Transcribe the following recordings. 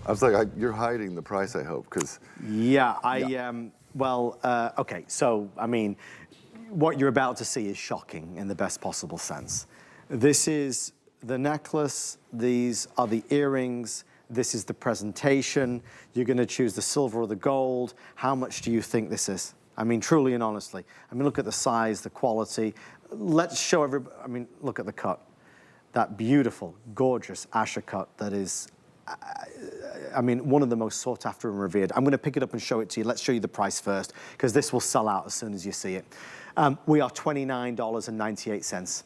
I was like, you're hiding the price, I hope, because... Yeah, Yeah. Well, okay, so, I mean, what you're about to see is shocking in the best possible sense. This is the necklace, these are the earrings, this is the presentation. You're gonna choose the silver or the gold. How much do you think this is? I mean, truly and honestly. I mean, look at the size, the quality. Let's show everybody, I mean, look at the cut. That beautiful, gorgeous Asscher cut that is, I mean, one of the most sought after and revered. I'm gonna pick it up and show it to you. Let's show you the price first, because this will sell out as soon as you see it. We are $29.98.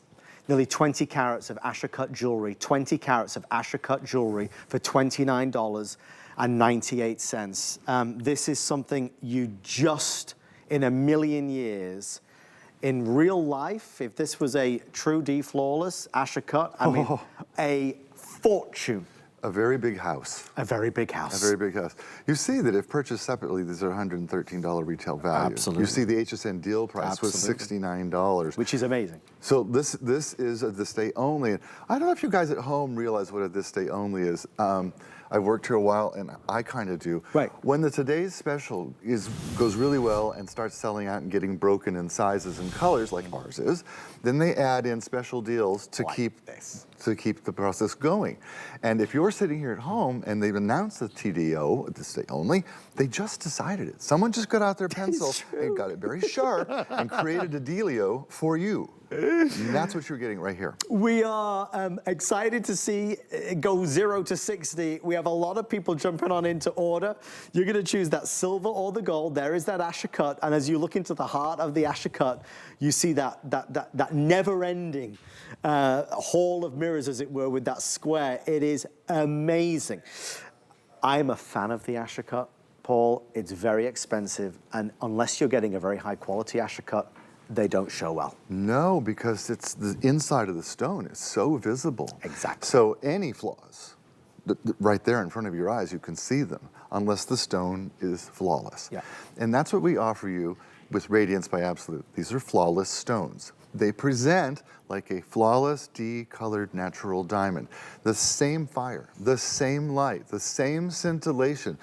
Nearly 20 carats of Asscher cut jewelry, 20 carats of Asscher cut jewelry for $29.98. This is something you just, in a million years, in real life, if this was a true D flawless Asscher cut, I mean, a fortune. A very big house. A very big house. A very big house. You see that if purchased separately, these are $113 retail value. Absolutely. You see the HSN deal price was $69. Which is amazing. So this is a this day only. I don't know if you guys at home realize what a this day only is. I've worked here a while, and I kind of do. Right. When the today's special goes really well and starts selling out and getting broken in sizes and colors like ours is, then they add in special deals to keep the process going. And if you're sitting here at home and they've announced the TDO, this day only, they just decided it. Someone just got out their pencil and got it very sharp and created a dealio for you. And that's what you're getting right here. We are excited to see it go 0 to 60. We have a lot of people jumping on into order. You're gonna choose that silver or the gold. There is that Asscher cut, and as you look into the heart of the Asscher cut, you see that never-ending hall of mirrors, as it were, with that square. It is amazing. I'm a fan of the Asscher cut, Paul. It's very expensive, and unless you're getting a very high-quality Asscher cut, they don't show well. No, because it's the inside of the stone is so visible. Exactly. So any flaws, right there in front of your eyes, you can see them, unless the stone is flawless. Yeah. And that's what we offer you with Radiance by Absolute. These are flawless stones. They present like a flawless D-colored natural diamond. The same fire, the same light, the same scintillation,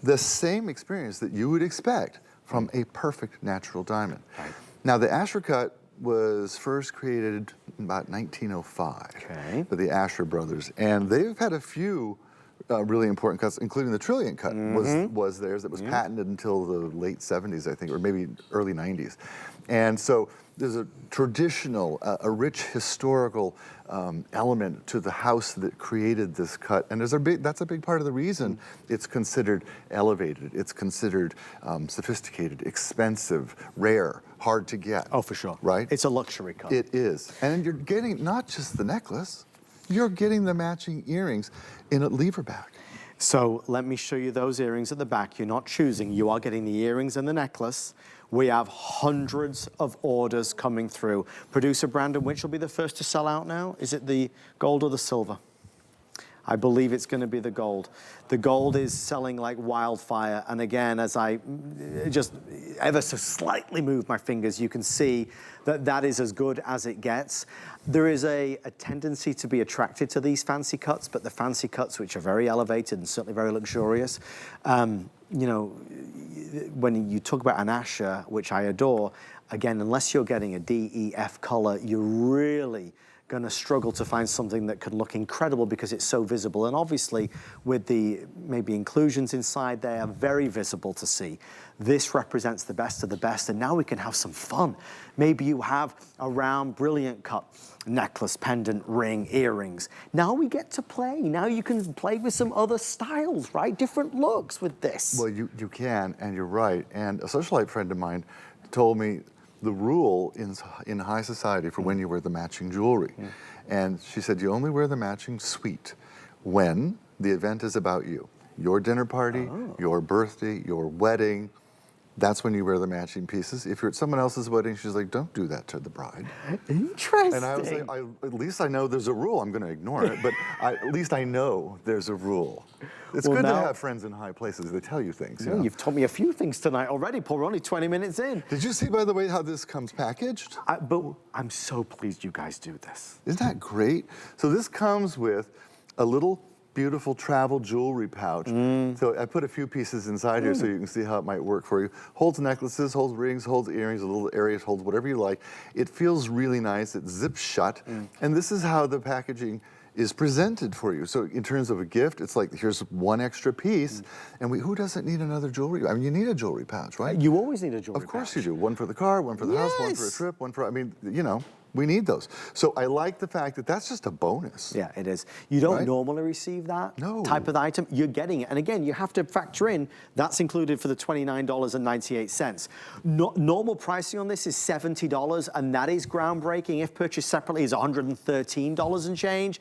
the same experience that you would expect from a perfect natural diamond. Right. Now, the Asscher cut was first created in about 1905 by the Asscher brothers, and they've had a few really important cuts, including the Trilliant cut was theirs that was patented until the late 70s, I think, or maybe early 90s. And so there's a traditional, a rich historical element to the house that created this cut, and that's a big part of the reason it's considered elevated, it's considered sophisticated, expensive, rare, hard to get. Oh, for sure. Right? It's a luxury cut. It is. And you're getting not just the necklace, you're getting the matching earrings in a leverback. So let me show you those earrings at the back. You're not choosing, you are getting the earrings and the necklace. We have hundreds of orders coming through. Producer Brandon, which will be the first to sell out now? Is it the gold or the silver? I believe it's going to be the gold. The gold is selling like wildfire. And again, as I just ever so slightly move my fingers, you can see that that is as good as it gets. There is a tendency to be attracted to these fancy cuts, but the fancy cuts, which are very elevated and certainly very luxurious, you know, when you talk about an Asscher, which I adore, again, unless you're getting a D, E, F color, you're really going to struggle to find something that could look incredible because it's so visible. And obviously, with the maybe inclusions inside, they are very visible to see. This represents the best of the best, and now we can have some fun. Maybe you have a round, brilliant cut necklace, pendant, ring, earrings. Now we get to play. Now you can play with some other styles, right? Different looks with this. Well, you can, and you're right. And a socialite friend of mine told me the rule in high society for when you wear the matching jewelry. And she said, you only wear the matching suite when the event is about you. Your dinner party, your birthday, your wedding, that's when you wear the matching pieces. If you're at someone else's wedding, she's like, don't do that to the bride. Interesting. And I was like, at least I know there's a rule. I'm going to ignore it, but at least I know there's a rule. It's good to have friends in high places. They tell you things. You know? You've told me a few things tonight already, Paul. We're only 20 minutes in. Did you see, by the way, how this comes packaged? But I'm so pleased you guys do this. Isn't that great? So this comes with a little beautiful travel jewelry pouch. So I put a few pieces inside here so you can see how it might work for you. Holds necklaces, holds rings, holds earrings, a little areas, holds whatever you like. It feels really nice. It zips shut. And this is how the packaging is presented for you. So in terms of a gift, it's like, here's one extra piece, and who doesn't need another jewelry? I mean, you need a jewelry pouch, right? You always need a jewelry pouch. Of course you do. One for the car, one for the house, one for a trip, one for, I mean, you know, we need those. So I like the fact that that's just a bonus. Yeah, it is. You don't normally receive that type of item. You're getting it. And again, you have to factor in, that's included for the $29.98. Normal pricing on this is $70, and that is groundbreaking. If purchased separately, is $113 and change.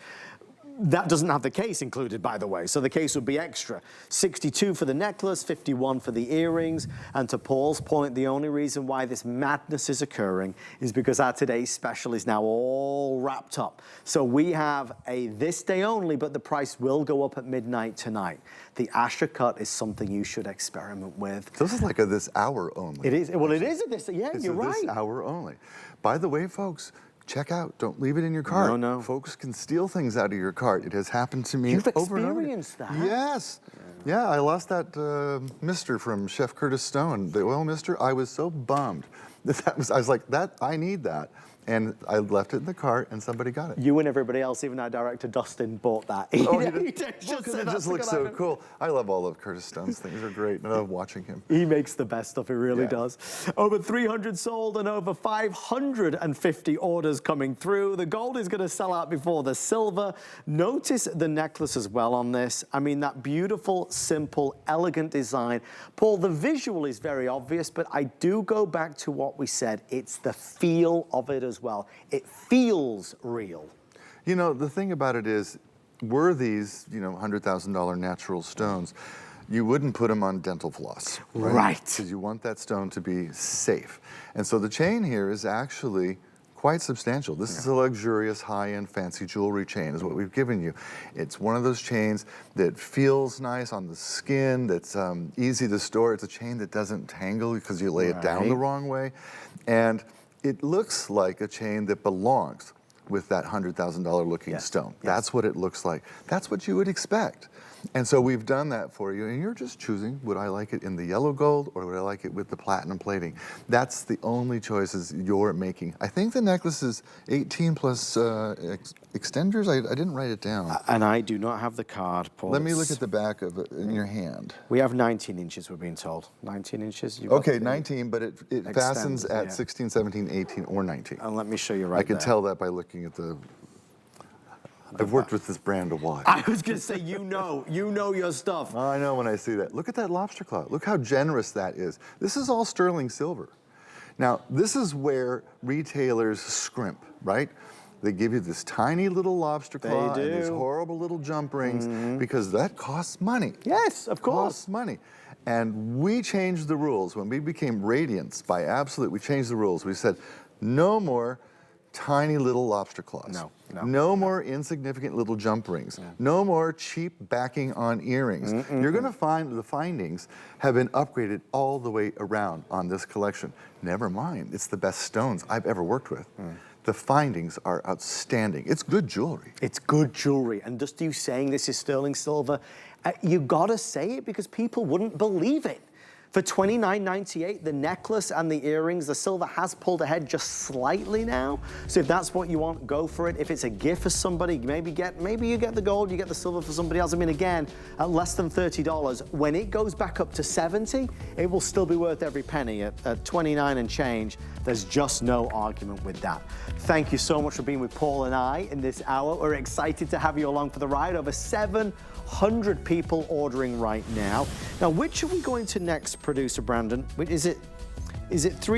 That doesn't have the case included, by the way, so the case would be extra. $62 for the necklace, $51 for the earrings, and to Paul's point, the only reason why this madness is occurring is because our today's special is now all wrapped up. So we have a this day only, but the price will go up at midnight tonight. The Asscher cut is something you should experiment with. So this is like a this hour only. It is, well, it is a this, yeah, it's you're right. This hour only. By the way, folks, check out. Don't leave it in your cart. No, no. Folks can steal things out of your cart. It has happened to me You've over and over. experienced that? Yes. Yeah, I lost that mister from Chef Curtis Stone, the oil mister. I was so bummed. I was like, I need that. And I left it in the cart, and somebody got it. You and everybody else, even our director Dustin, bought that. Oh, It just looks so cool. I love all of Curtis Stone's things. They're great. I love watching him. He makes the best stuff, he really does. Over 300 sold and over 550 orders coming through. The gold is going to sell out before the silver. Notice the necklace as well on this. I mean, that beautiful, simple, elegant design. Paul, the visual is very obvious, but I do go back to what we said. It's the feel of it as well. It feels real. You know, the thing about it is, were these, you know, $100,000 natural stones, you wouldn't put them on dental floss. Right. Because you want that stone to be safe. And so the chain here is actually quite substantial. This is a luxurious, high-end, fancy jewelry chain is what we've given you. It's one of those chains that feels nice on the skin, that's easy to store. It's a chain that doesn't tangle because you lay it down the wrong way. And it looks like a chain that belongs with that $100,000 looking stone. That's what it looks like. That's what you would expect. And so we've done that for you, and you're just choosing, would I like it in the yellow gold or would I like it with the platinum plating? That's the only choices you're making. I think the necklace is 18 plus extenders. I didn't write it down. And I do not have the card, Paul. Let me look at the back of it in your hand. We have 19 inches, we're being told. 19 inches? Okay, 19, but it fastens at 16, 17, 18, or 19. And let me show you right I can tell that by looking at the... I've worked with this brand a while. I was going to say, you know your stuff. I know when I see that. Look at that lobster claw. Look how generous that is. This is all sterling silver. Now, this is where retailers scrimp, right? They give you this tiny little lobster claw and these horrible little jump rings because that costs money. Yes, of course. Costs money. And we changed the rules. When we became Radiance by Absolute, we changed the rules. We said, no more tiny little lobster claws. No more insignificant little jump rings. No more cheap backing on earrings. You're going to find the findings have been upgraded all the way around on this collection. Never mind, it's the best stones I've ever worked with. The findings are outstanding. It's good jewelry. It's good jewelry. And just you saying this is sterling silver, you gotta say it because people wouldn't believe it. For $29.98, the necklace and the earrings, the silver has pulled ahead just slightly now. So if that's what you want, go for it. If it's a gift for somebody, maybe you get the gold, you get the silver for somebody else. I mean, again, at less than $30, when it goes back up to 70, it will still be worth every penny. At 29 and change, there's just no argument with that. Thank you so much for being with Paul and I in this hour. We're excited to have you along for the ride. Over 700 people ordering right now. Now, which are we going to next, producer Brandon? Is it 3